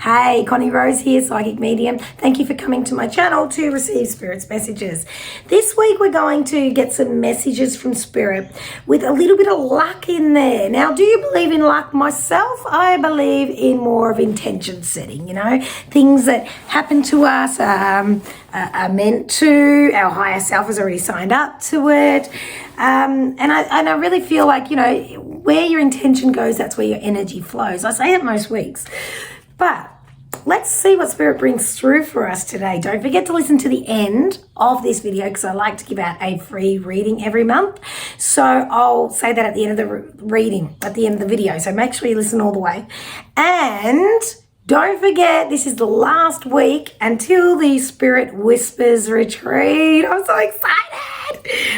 Hey, Connie Rose here, Psychic Medium. Thank you for coming to my channel to receive Spirit's messages. This week we're going to get some messages from Spirit with a little bit of luck in there. Now, do you believe in luck? Myself, I believe in more of intention setting, things that happen to us are meant to. Our higher self has already signed up to it. And I really feel like, where your intention goes, that's where your energy flows. I say it most weeks. But let's see what Spirit brings through for us today. Don't forget to listen to the end of this video because I like to give out a free reading every month. So I'll say that at the end of the reading, at the end of the video. So make sure you listen all the way. And don't forget, this is the last week until the Spirit Whispers retreat. I'm so excited.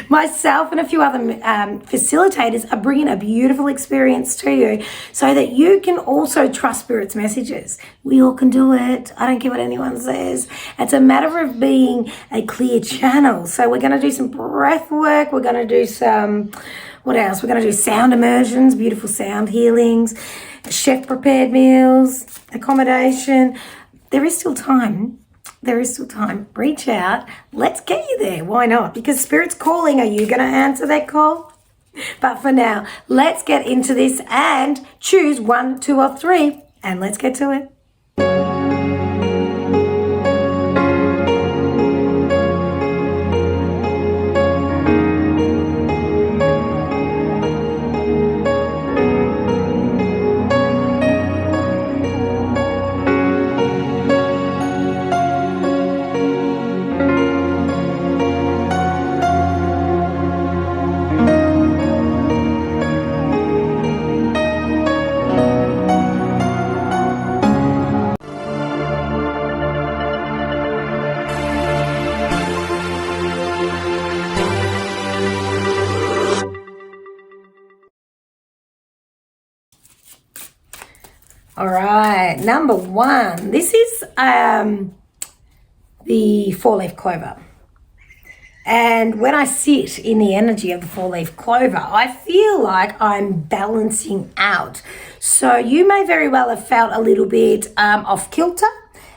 Myself and a few other facilitators are bringing a beautiful experience to you so that you can also trust Spirit's messages. We all can do it. I don't care what anyone says. It's a matter of being a clear channel. So we're going to do some breath work. We're going to do some, what else? We're going to do sound immersions, beautiful sound healings, chef prepared meals, accommodation. There is still time. There is still time. Reach out. Let's get you there. Why not? Because Spirit's calling. Are you going to answer that call? But for now, let's get into this and choose 1, 2, or 3. And let's get to it. All right, number 1. This is the 4-leaf clover. And when I sit in the energy of the 4-leaf clover, I feel like I'm balancing out. So you may very well have felt a little bit off kilter.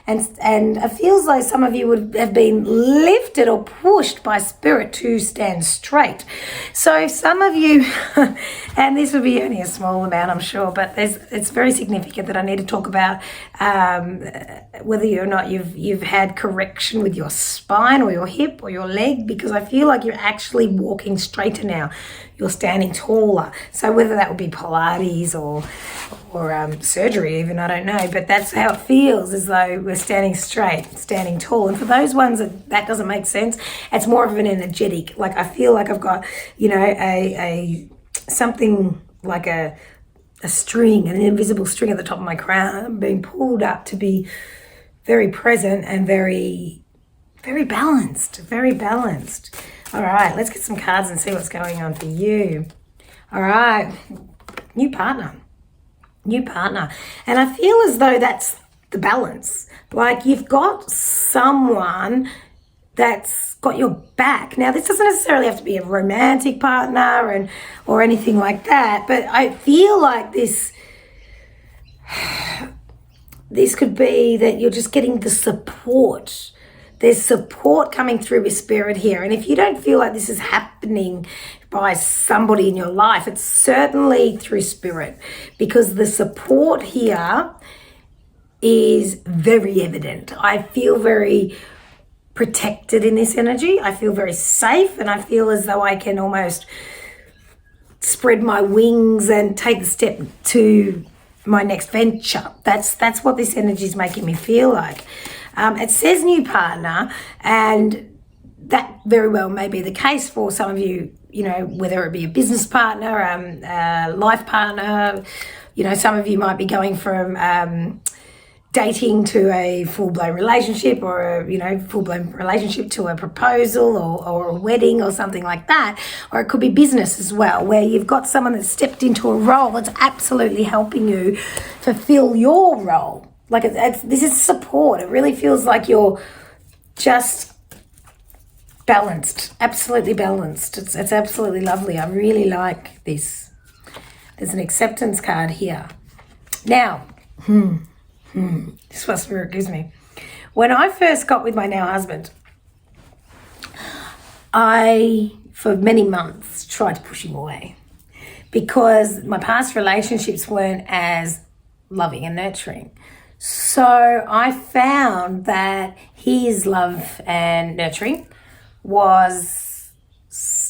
And it feels like some of you would have been lifted or pushed by Spirit to stand straight. So some of you, and this would be only a small amount, I'm sure, but it's very significant that I need to talk about whether or not you've had correction with your spine or your hip or your leg, because I feel like you're actually walking straighter now. You're standing taller. So whether that would be Pilates or surgery even, I don't know, but that's how it feels, as though we're standing straight, standing tall. And for those ones that doesn't make sense, it's more of an energetic, like I feel like I've got, a something like a string, an invisible string at the top of my crown being pulled up to be very present and very, very balanced, very balanced. All right, let's get some cards and see what's going on for you. All right, new partner. And I feel as though that's the balance. Like you've got someone that's got your back. Now, this doesn't necessarily have to be a romantic partner or anything like that, but I feel like this could be that you're just getting the support. There's support coming through with Spirit here. And if you don't feel like this is happening by somebody in your life, it's certainly through Spirit, because the support here is very evident. I feel very protected in this energy. I feel very safe, and I feel as though I can almost spread my wings and take the step to my next venture. That's what this energy is making me feel like. It says new partner, and that very well may be the case for some of you, whether it be a business partner, a life partner. Some of you might be going from dating to a full-blown relationship, or a full-blown relationship to a proposal or a wedding or something like that. Or it could be business as well, where you've got someone that's stepped into a role that's absolutely helping you fulfill your role. Like this is support. It really feels like you're just balanced, absolutely balanced. It's absolutely lovely. I really like this. There's an acceptance card here. Now, This is what Spirit gives me. When I first got with my now husband, I, for many months, tried to push him away because my past relationships weren't as loving and nurturing. So I found that his love and nurturing was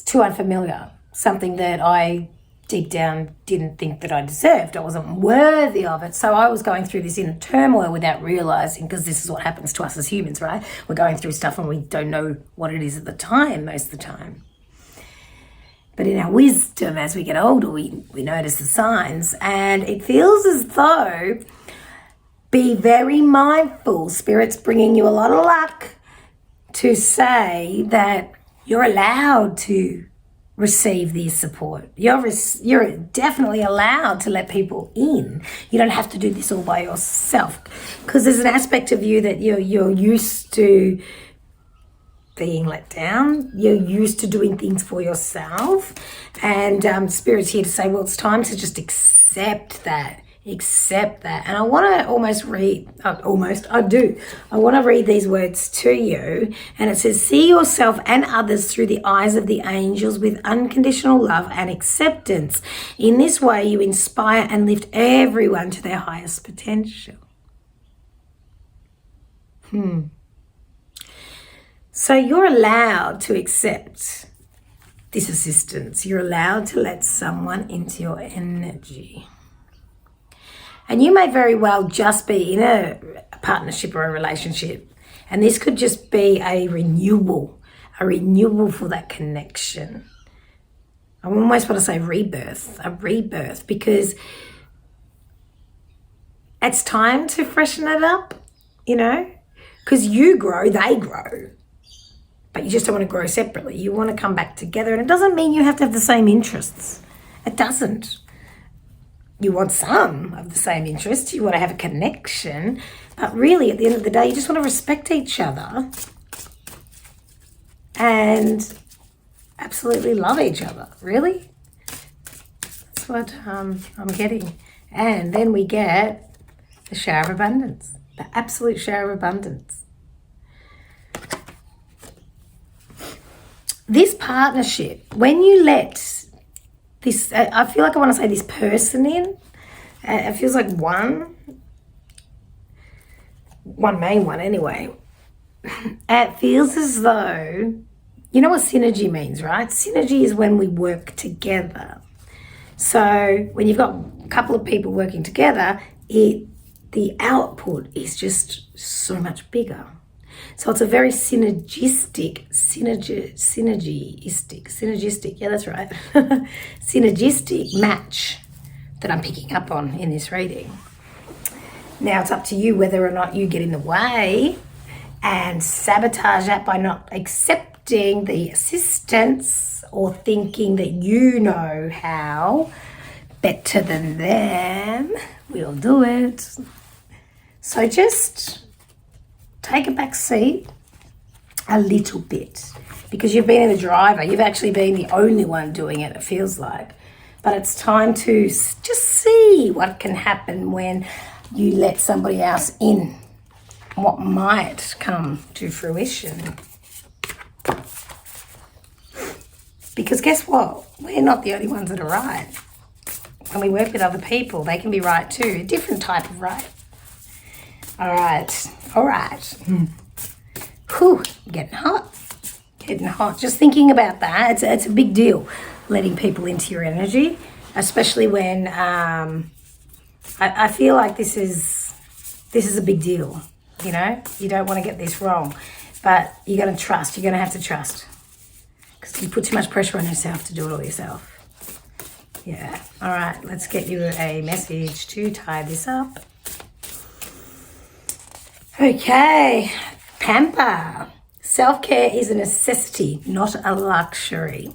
too unfamiliar, something that I deep down didn't think that I deserved. I wasn't worthy of it. So I was going through this inner turmoil without realizing, because this is what happens to us as humans, right? We're going through stuff and we don't know what it is at the time, most of the time. But in our wisdom, as we get older, we notice the signs, and it feels as though, be very mindful. Spirit's bringing you a lot of luck to say that you're allowed to receive this support. You're definitely allowed to let people in. You don't have to do this all by yourself, because there's an aspect of you that you're used to being let down. You're used to doing things for yourself, and Spirit's here to say, well, it's time to just accept that. And I want to I want to read these words to you, and it says, see yourself and others through the eyes of the angels with unconditional love and acceptance. In this way you inspire and lift everyone to their highest potential. So you're allowed to accept this assistance. You're allowed to let someone into your energy. And you may very well just be in a partnership or a relationship. And this could just be a renewal for that connection. I almost want to say a rebirth, because it's time to freshen it up, because you grow, they grow. But you just don't want to grow separately. You want to come back together. And it doesn't mean you have to have the same interests. It doesn't. You want some of the same interests. You want to have a connection. But really, at the end of the day, you just want to respect each other and absolutely love each other. Really? That's what I'm getting. And then we get the shower of abundance. The absolute shower of abundance. This partnership, when you let this, I feel like I want to say this person in, it feels like one main one anyway. It feels as though, you know what synergy means, right? Synergy is when we work together. So when you've got a couple of people working together, the output is just so much bigger. So it's a very synergistic, yeah, that's right. Synergistic match that I'm picking up on in this reading. Now it's up to you whether or not you get in the way and sabotage that by not accepting the assistance or thinking that you know how better than them. We'll do it. So just take a back seat a little bit, because you've been in the driver. You've actually been the only one doing it, it feels like. But it's time to just see what can happen when you let somebody else in, what might come to fruition. Because guess what? We're not the only ones that are right. When we work with other people, they can be right too. A different type of right. All right. Whew, getting hot. Just thinking about that, it's a big deal, letting people into your energy, especially when I feel like this is a big deal. You don't want to get this wrong, but you're going to trust. You're going to have to trust, because you put too much pressure on yourself to do it all yourself. Yeah. All right. Let's get you a message to tie this up. Okay, pamper. Self-care is a necessity, not a luxury.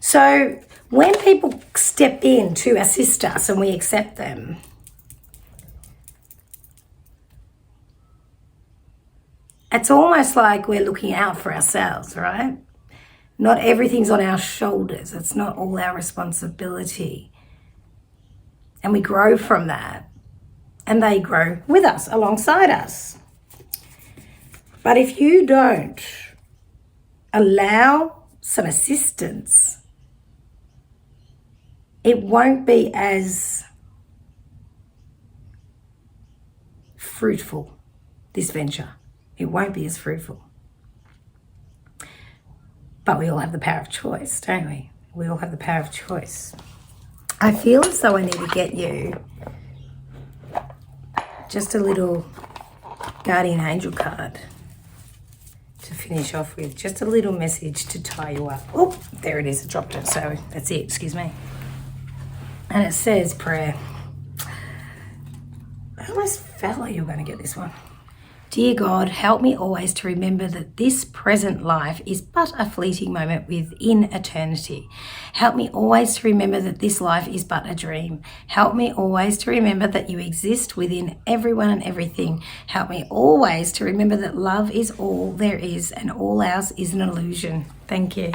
So when people step in to assist us and we accept them, it's almost like we're looking out for ourselves, right? Not everything's on our shoulders. It's not all our responsibility. And we grow from that. and they grow with us, alongside us. But if you don't allow some assistance, it won't be as fruitful, this venture. It won't be as fruitful. But we all have the power of choice, don't we? We all have the power of choice. I feel as though I need to get you just a little guardian angel card to finish off with. Just a little message to tie you up. Oh, there it is. I dropped it. So that's it. Excuse me. And it says prayer. I almost felt like you were going to get this one. Dear God, help me always to remember that this present life is but a fleeting moment within eternity. Help me always to remember that this life is but a dream. Help me always to remember that you exist within everyone and everything. Help me always to remember that love is all there is and all else is an illusion. Thank you.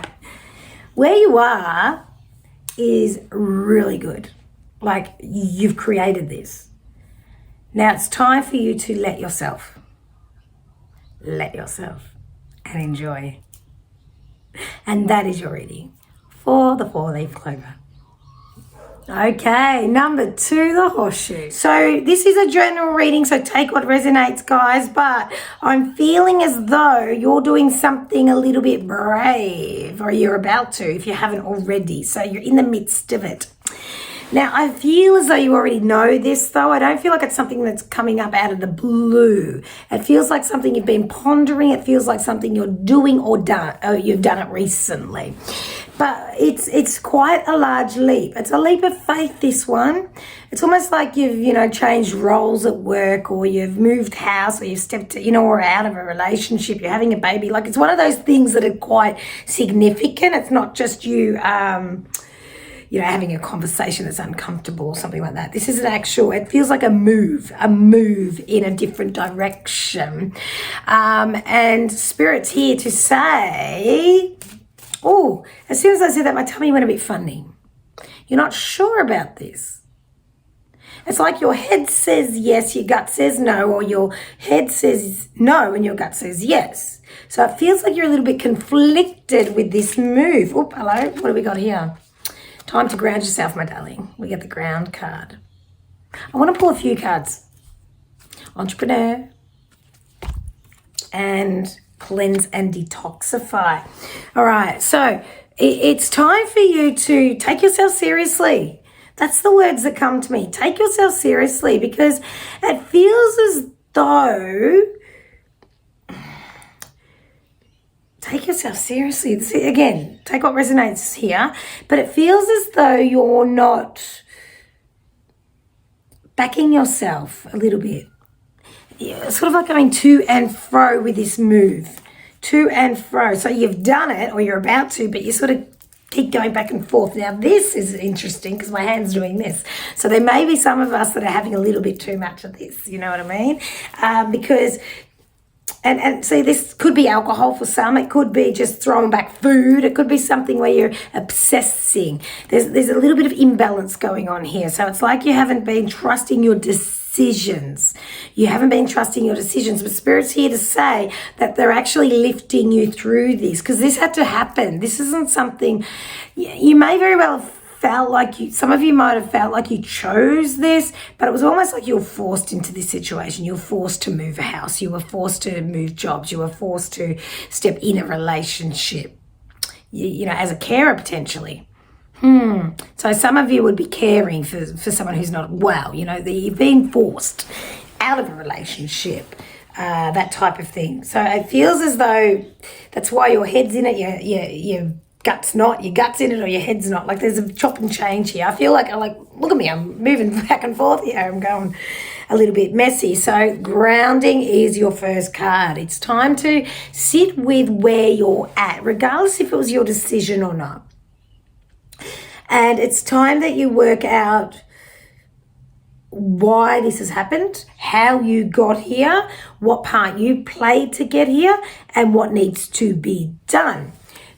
Where you are is really good. Like, you've created this. Now it's time for you to let yourself and enjoy. And that is your reading for the 4-leaf clover. Okay, number 2, the horseshoe. So this is a general reading, so take what resonates, guys, but I'm feeling as though you're doing something a little bit brave, or you're about to if you haven't already. So you're in the midst of it. Now, I feel as though you already know this, though. I don't feel like it's something that's coming up out of the blue. It feels like something you've been pondering. It feels like something you're doing or you've done it recently. But it's quite a large leap. It's a leap of faith, this one. It's almost like you've, changed roles at work, or you've moved house, or you've stepped, or out of a relationship. You're having a baby. Like, it's one of those things that are quite significant. It's not just you... having a conversation that's uncomfortable or something like that. This is it feels like a move in a different direction. And Spirit's here to say, as soon as I said that, my tummy went a bit funny. You're not sure about this. It's like your head says yes, your gut says no, or your head says no and your gut says yes. So it feels like you're a little bit conflicted with this move. Hello, what do we got here? Time to ground yourself, my darling. We get the ground card. I want to pull a few cards. Entrepreneur and cleanse and detoxify. All right, so it's time for you to take yourself seriously. That's the words that come to me. Take yourself seriously, because it feels as though... Take yourself seriously. Again, take what resonates here. But it feels as though you're not backing yourself a little bit. You're sort of like going to and fro with this move. To and fro. So you've done it, or you're about to, but you sort of keep going back and forth. Now, this is interesting because my hand's doing this. So there may be some of us that are having a little bit too much of this. You know what I mean? Because... And see, this could be alcohol for some. It could be just throwing back food. It could be something where you're obsessing. There's a little bit of imbalance going on here. So it's like you haven't been trusting your decisions. You haven't been trusting your decisions. But Spirit's here to say that they're actually lifting you through this, because this had to happen. This isn't something... You may very well have felt like some of you might have felt like you chose this, but it was almost like you were forced into this situation. You were forced to move a house. You were forced to move jobs. You were forced to step in a relationship, as a carer potentially. So some of you would be caring for someone who's not well, you've been forced out of a relationship, that type of thing. So it feels as though that's why your head's in it, your gut's not, your gut's in it, or your head's not. Like, there's a chop and change here. I feel like, look at me, I'm moving back and forth here. I'm going a little bit messy. So grounding is your first card. It's time to sit with where you're at, regardless if it was your decision or not. And it's time that you work out why this has happened, how you got here, what part you played to get here, and what needs to be done.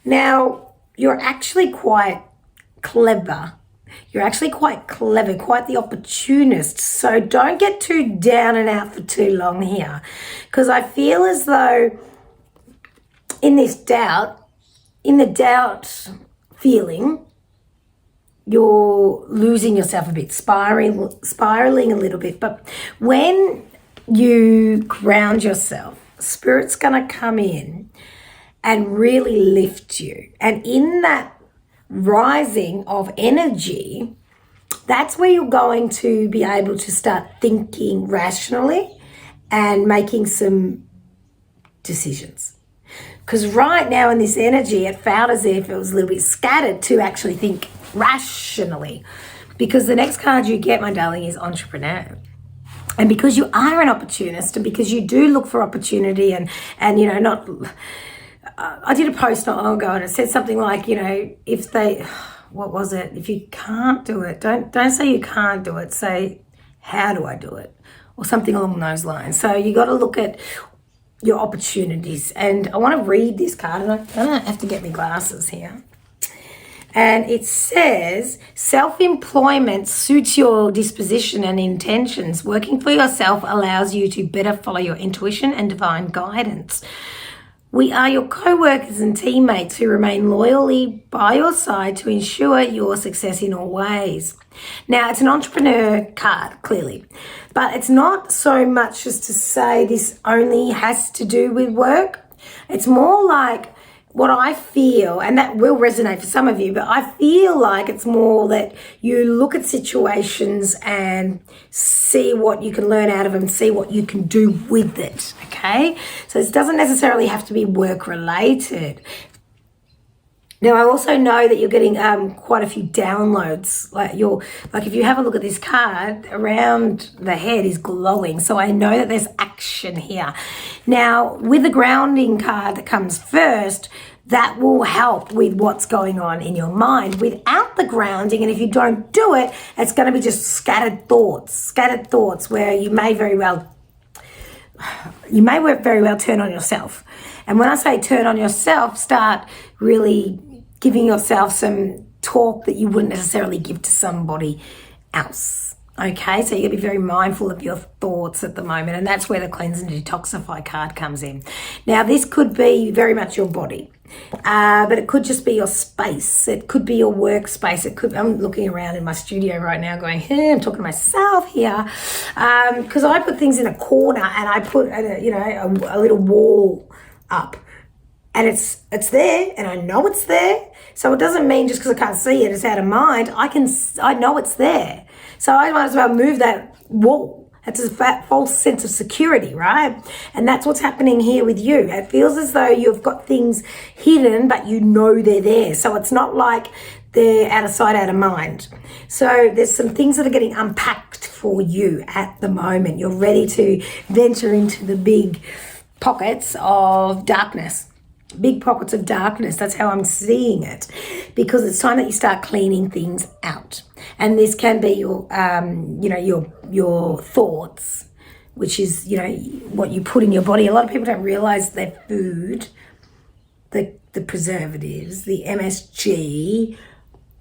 Now, you're actually quite clever You're actually quite clever, quite the opportunist. So don't get too down and out for too long here, because I feel as though in the doubt feeling, you're losing yourself a bit, spiraling a little bit. But when you ground yourself, Spirit's going to come in and really lift you. And in that rising of energy, that's where you're going to be able to start thinking rationally and making some decisions. Because right now in this energy, it felt as if it was a little bit scattered to actually think rationally. Because the next card you get, my darling, is entrepreneur. And because you are an opportunist, and because you do look for opportunity and you know, not... I did a post not long ago and it said something like, you know, if they, what was it? If you can't do it, don't say you can't do it. Say, how do I do it? Or something along those lines. So you got to look at your opportunities. And I want to read this card, and I don't have to get my glasses here. And it says, self-employment suits your disposition and intentions. Working for yourself allows you to better follow your intuition and divine guidance. We are your co-workers and teammates who remain loyally by your side to ensure your success in all ways. Now, it's an entrepreneur card, clearly, but it's not so much as to say this only has to do with work. It's more like what I feel, and that will resonate for some of you, but I feel like it's more that you look at situations and see what you can learn out of them, see what you can do with it, okay? So it doesn't necessarily have to be work related. Now, I also know that you're getting quite a few downloads. Like if you have a look at this card, around the head is glowing. So I know that there's action here. Now, with the grounding card that comes first, that will help with what's going on in your mind. Without the grounding, and if you don't do it, it's going to be just scattered thoughts where you may very well turn on yourself. And when I say turn on yourself, start really giving yourself some talk that you wouldn't necessarily give to somebody else. Okay, so you're going to be very mindful of your thoughts at the moment, and that's where the cleanse and detoxify card comes in. Now, this could be very much your body, but it could just be your space. It could be your workspace. I'm looking around in my studio right now going, hey, I'm talking to myself here, because I put things in a corner and I put a little wall up. And it's there, and I know it's there. So it doesn't mean just because I can't see it, it's out of mind. I know it's there. So I might as well move that wall. That's a false sense of security, right? And that's what's happening here with you. It feels as though you've got things hidden, but you know they're there. So it's not like they're out of sight, out of mind. So there's some things that are getting unpacked for you at the moment. You're ready to venture into the big pockets of darkness. Big pockets of darkness. That's how I'm seeing it, because it's time that you start cleaning things out. And this can be your thoughts, which is, what you put in your body. A lot of people don't realize their food, the preservatives, the MSG,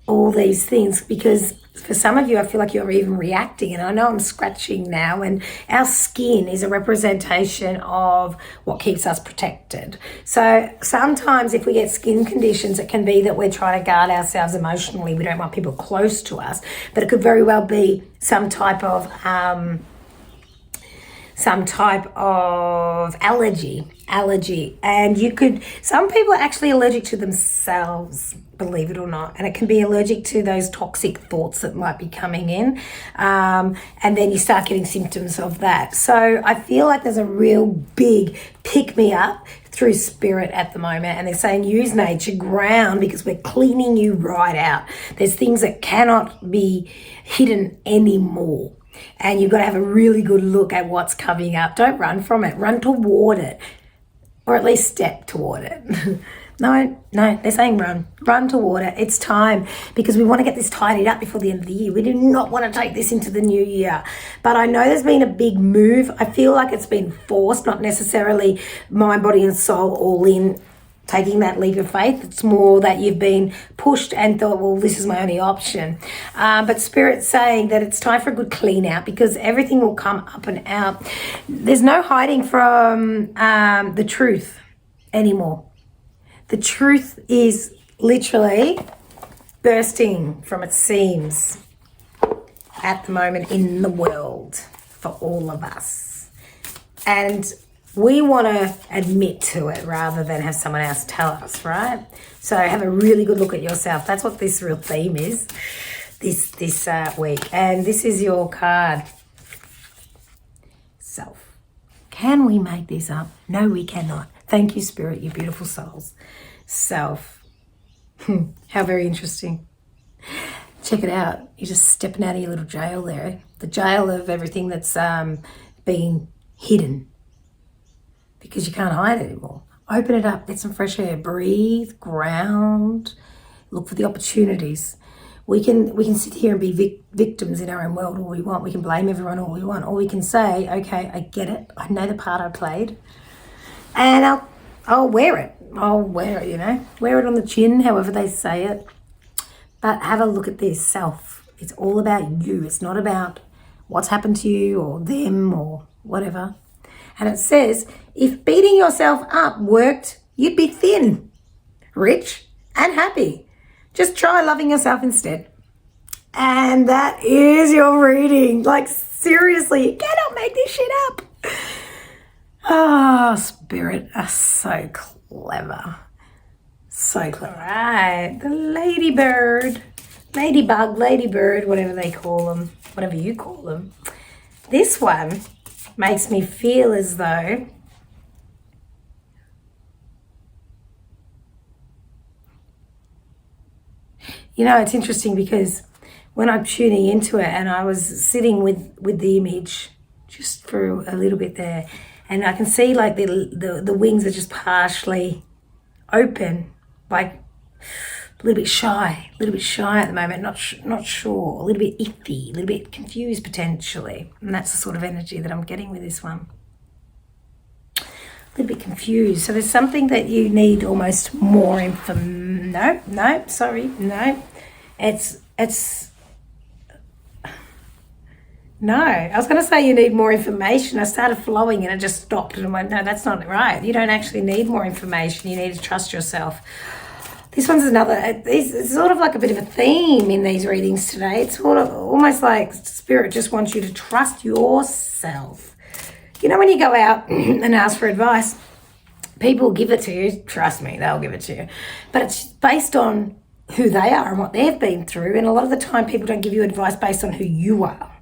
all these things, because for some of you, I feel like you're even reacting. And I know I'm scratching now, and our skin is a representation of what keeps us protected. So sometimes if we get skin conditions, it can be that we're trying to guard ourselves emotionally. We don't want people close to us, but it could very well be some type of allergy. And some people are actually allergic to themselves, believe it or not. And it can be allergic to those toxic thoughts that might be coming in. And then you start getting symptoms of that. So I feel like there's a real big pick me up through spirit at the moment. And they're saying use nature, ground, because we're cleaning you right out. There's things that cannot be hidden anymore. And you've got to have a really good look at what's coming up. Don't run from it. Run toward it. Or at least step toward it. No, they're saying run. Run toward it. It's time, because we want to get this tidied up before the end of the year. We do not want to take this into the new year. But I know there's been a big move. I feel like it's been forced, not necessarily mind, body and soul all in taking that leap of faith. It's more that you've been pushed and thought, well, this is my only option. But Spirit's saying that it's time for a good clean out, because everything will come up and out. There's no hiding from the truth anymore. The truth is literally bursting from its seams at the moment in the world for all of us. And we want to admit to it rather than have someone else tell us, right? So have a really good look at yourself. That's what this real theme is this week. And this is your card. Self. Can we make this up? No, we cannot. Thank you, Spirit, you beautiful souls. Self. How very interesting. Check it out. You're just stepping out of your little jail there. The jail of everything that's been hidden. Because you can't hide anymore. Open it up, get some fresh air, breathe, ground, look for the opportunities. We can sit here and be victims in our own world all we want. We can blame everyone all we want. Or we can say, okay, I get it. I know the part I played. And I'll wear it. I'll wear it, you know. Wear it on the chin, however they say it. But have a look at this self. It's all about you. It's not about what's happened to you or them or whatever. And it says, if beating yourself up worked, you'd be thin, rich, and happy. Just try loving yourself instead. And that is your reading. Like, seriously, you cannot make this shit up. Oh, Spirit are so clever. So clever. Right, the ladybird, ladybug, ladybird, whatever they call them, whatever you call them. This one makes me feel as though it's interesting because when I'm tuning into it and I was sitting with the image just for a little bit there, and I can see like the wings are just partially open, like a little bit shy at the moment, not sure, a little bit iffy, a little bit confused potentially. And that's the sort of energy that I'm getting with this one. A little bit confused. So there's something that you need almost more information. No. No, I was going to say you need more information. I started flowing and it just stopped and I went, no, that's not right. You don't actually need more information. You need to trust yourself. This one's it's sort of like a bit of a theme in these readings today. It's sort of almost like Spirit just wants you to trust yourself. You know, when you go out and ask for advice, people give it to you. Trust me, they'll give it to you. But it's based on who they are and what they've been through. And a lot of the time people don't give you advice based on who you are.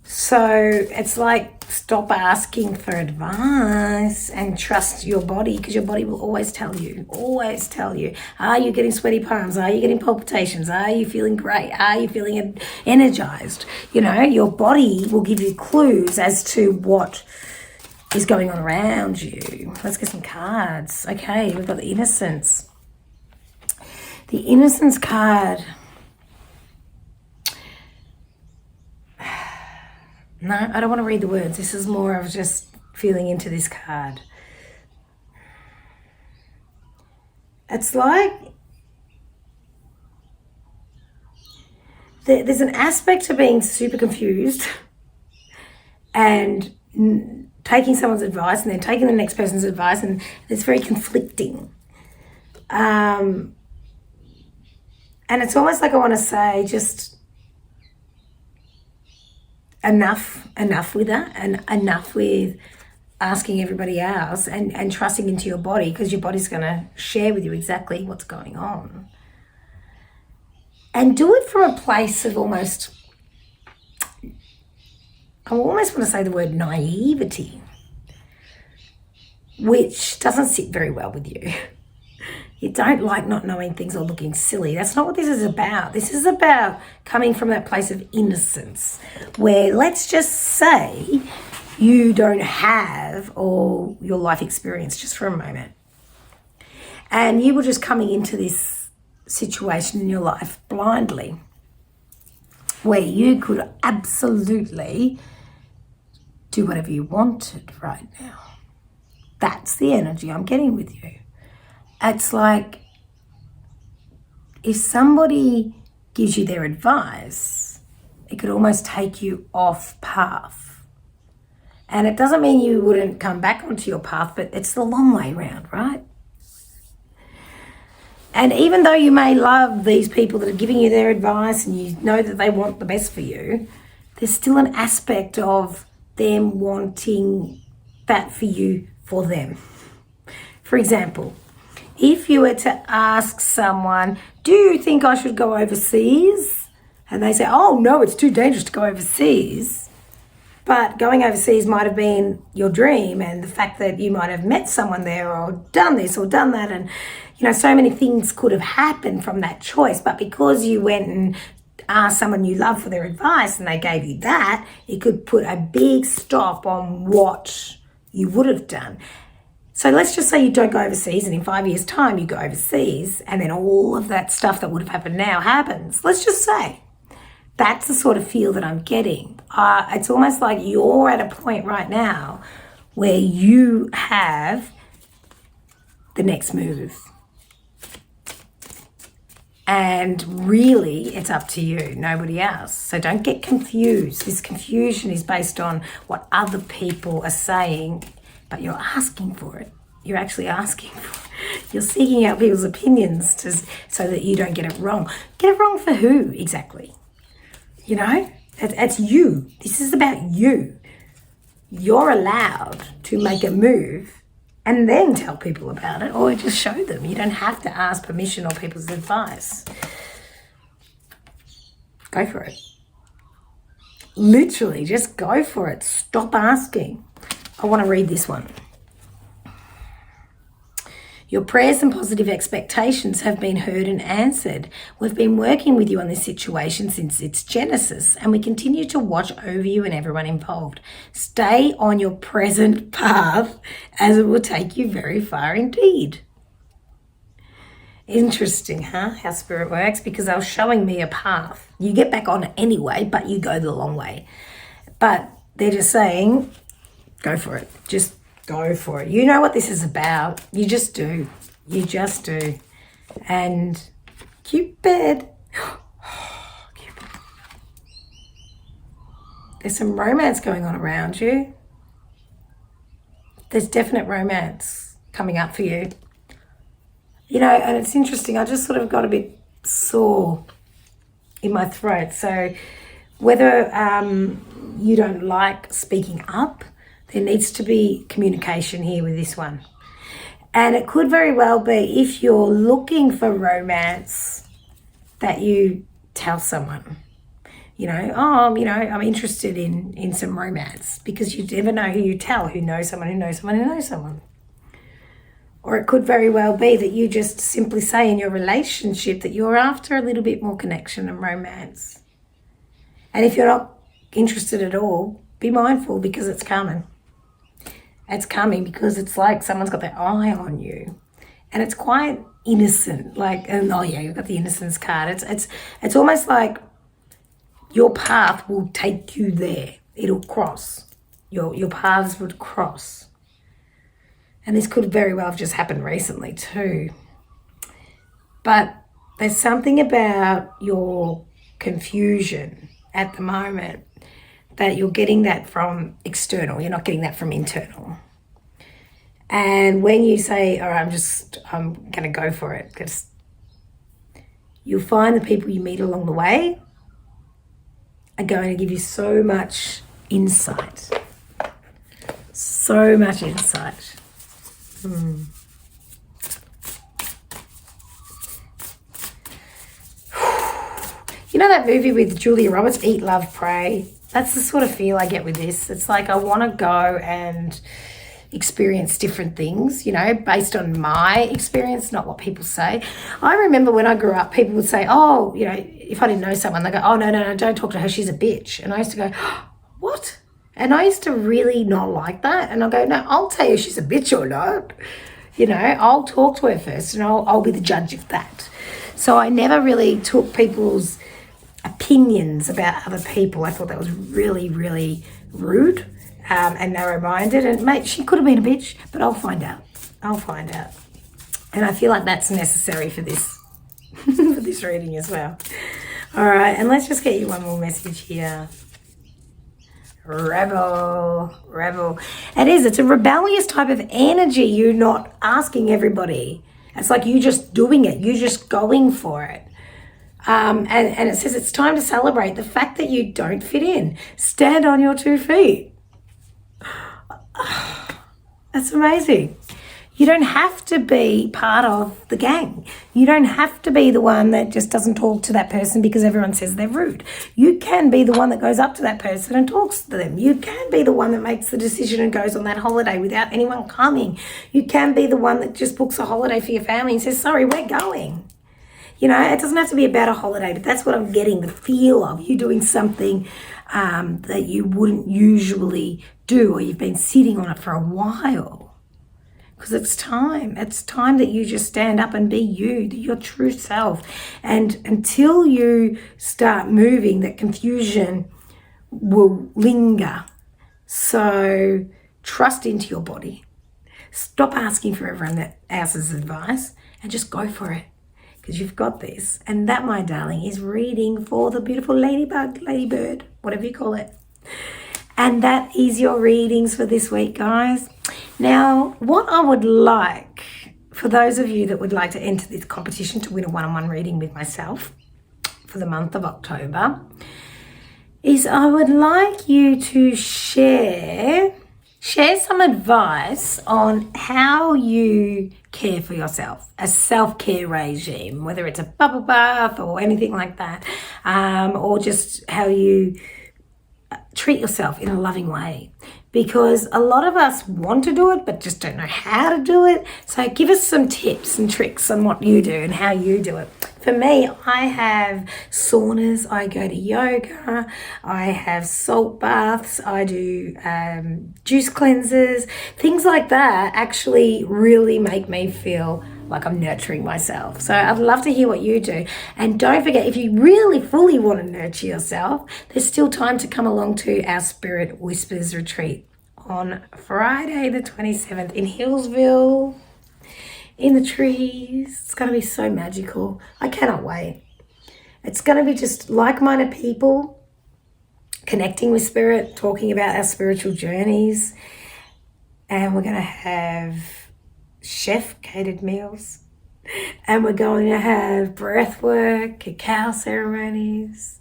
So it's like, stop asking for advice and trust your body, because your body will always tell you. Are you getting sweaty palms? Are you getting palpitations? Are you feeling great? Are you feeling energized? You know, your body will give you clues as to what is going on around you. Let's get some cards. Okay, we've got the Innocence. The Innocence card. No, I don't want to read the words. This is more of just feeling into this card. It's like there's an aspect to being super confused and taking someone's advice and then taking the next person's advice, and it's very conflicting. And it's almost like I want to say just enough with that, and enough with asking everybody else and trusting into your body, because your body's going to share with you exactly what's going on. And do it from a place of almost, I almost want to say the word naivety, which doesn't sit very well with you. You don't like not knowing things or looking silly. That's not what this is about. This is about coming from that place of innocence where, let's just say, you don't have all your life experience just for a moment. And you were just coming into this situation in your life blindly, where you could absolutely do whatever you wanted right now. That's the energy I'm getting with you. it's like if somebody gives you their advice, it could almost take you off path. And it doesn't mean you wouldn't come back onto your path, but it's the long way round, right? And even though you may love these people that are giving you their advice and you know that they want the best for you, there's still an aspect of them wanting that for you for them. For example, if you were to ask someone, do you think I should go overseas? And they say, oh no, it's too dangerous to go overseas. But going overseas might have been your dream, and the fact that you might have met someone there or done this or done that, and so many things could have happened from that choice. But because you went and asked someone you love for their advice and they gave you that, it could put a big stop on what you would have done. So let's just say you don't go overseas, and in 5 years' time you go overseas, and then all of that stuff that would have happened now happens. Let's just say that's the sort of feel that I'm getting. It's almost like you're at a point right now where you have the next move. And really, it's up to you, nobody else. So don't get confused. This confusion is based on what other people are saying, but you're asking for it. You're actually asking for it. You're seeking out people's opinions so that you don't get it wrong. Get it wrong for who exactly? It's you. This is about you. You're allowed to make a move and then tell people about it, or just show them. You don't have to ask permission or people's advice. Go for it. Literally, just go for it. Stop asking. I want to read this one. Your prayers and positive expectations have been heard and answered. We've been working with you on this situation since its genesis, and we continue to watch over you and everyone involved. Stay on your present path, as it will take you very far indeed. Interesting, huh? How spirit works, because they were showing me a path. You get back on it anyway, but you go the long way. But they're just saying, go for it. Just go for it. You know what this is about. You just do. You just do. And Cupid. Cupid. There's some romance going on around you. There's definite romance coming up for you. And it's interesting. I just sort of got a bit sore in my throat. So whether you don't like speaking up, there needs to be communication here with this one. And it could very well be, if you're looking for romance, that you tell someone, I'm interested in some romance, because you never know who you tell, who knows someone, who knows someone, who knows someone. Or it could very well be that you just simply say in your relationship that you're after a little bit more connection and romance. And if you're not interested at all, be mindful, because it's coming. It's coming because it's like someone's got their eye on you, and it's quite innocent. You've got the innocence card. It's almost like your path will take you there. It'll cross. Your paths would cross. And this could very well have just happened recently too. But there's something about your confusion at the moment that you're getting that from external. You're not getting that from internal. And when you say, all right, I'm going to go for it, because you'll find the people you meet along the way are going to give you so much insight. So much insight. You know that movie with Julia Roberts, Eat, Love, Pray? That's the sort of feel I get with this. It's like I want to go and experience different things, based on my experience, not what people say. I remember when I grew up, people would say, if I didn't know someone, they go, oh, no, don't talk to her, she's a bitch. And I used to go, what? And I used to really not like that. And I go, no, I'll tell you if she's a bitch or not. I'll talk to her first, and I'll be the judge of that. So I never really took people's opinions about other people. I thought that was really, really rude and narrow-minded. And mate, she could have been a bitch, but I'll find out. And I feel like that's necessary for this, for this reading as well. All right, and let's just get you one more message here. Rebel, rebel. It's a rebellious type of energy. You're not asking everybody. It's like you just doing it. You're just going for it. And it says it's time to celebrate the fact that you don't fit in. Stand on your 2 feet. That's amazing. You don't have to be part of the gang. You don't have to be the one that just doesn't talk to that person because everyone says they're rude. You can be the one that goes up to that person and talks to them. You can be the one that makes the decision and goes on that holiday without anyone coming. You can be the one that just books a holiday for your family and says, sorry, we're going. You know, it doesn't have to be about a holiday, but that's what I'm getting, the feel of you doing something that you wouldn't usually do, or you've been sitting on it for a while. Because it's time that you just stand up and be you, your true self. And until you start moving, that confusion will linger. So trust into your body. Stop asking for everyone else's advice and just go for it. Because you've got this. And that, my darling, is reading for the beautiful ladybug, ladybird, whatever you call it. And that is your readings for this week, guys. Now, what I would like, for those of you that would like to enter this competition to win a one-on-one reading with myself for the month of October, is I would like you to share some advice on how you care for yourself, a self-care regime, whether it's a bubble bath or anything like that, or just how you treat yourself in a loving way, because a lot of us want to do it but just don't know how to do it. So give us some tips and tricks on what you do and how you do it. For me, I have saunas, I go to yoga, I have salt baths, I do juice cleanses. Things like that actually really make me feel like I'm nurturing myself. So I'd love to hear what you do. And don't forget, if you really fully want to nurture yourself, there's still time to come along to our Spirit Whispers retreat on Friday the 27th in Hillsville, in the trees. It's going to be so magical. I cannot wait. It's going to be just like-minded people connecting with spirit, talking about our spiritual journeys. And we're going to have chef catered meals, and we're going to have breath work, cacao ceremonies,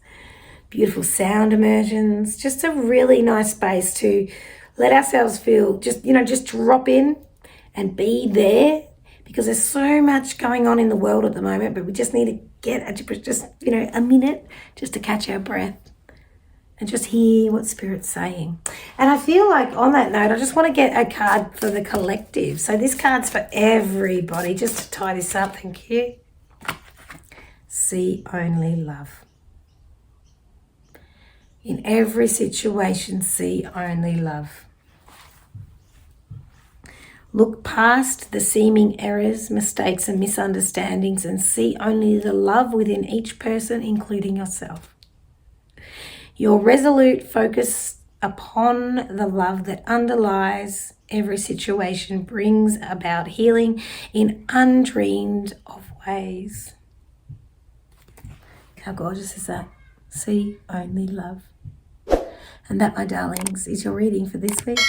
beautiful sound immersions, just a really nice space to let ourselves feel, just drop in and be there, because there's so much going on in the world at the moment, but we just need to get a minute just to catch our breath and just hear what Spirit's saying. And I feel like on that note, I just want to get a card for the collective. So this card's for everybody. Just to tie this up, thank you. See only love. In every situation, see only love. Look past the seeming errors, mistakes, and misunderstandings and see only the love within each person, including yourself. Your resolute focus upon the love that underlies every situation brings about healing in undreamed of ways. How gorgeous is that? See only love. And that, my darlings, is your reading for this week.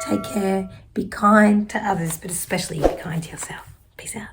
Take care, be kind to others, but especially be kind to yourself. Peace out.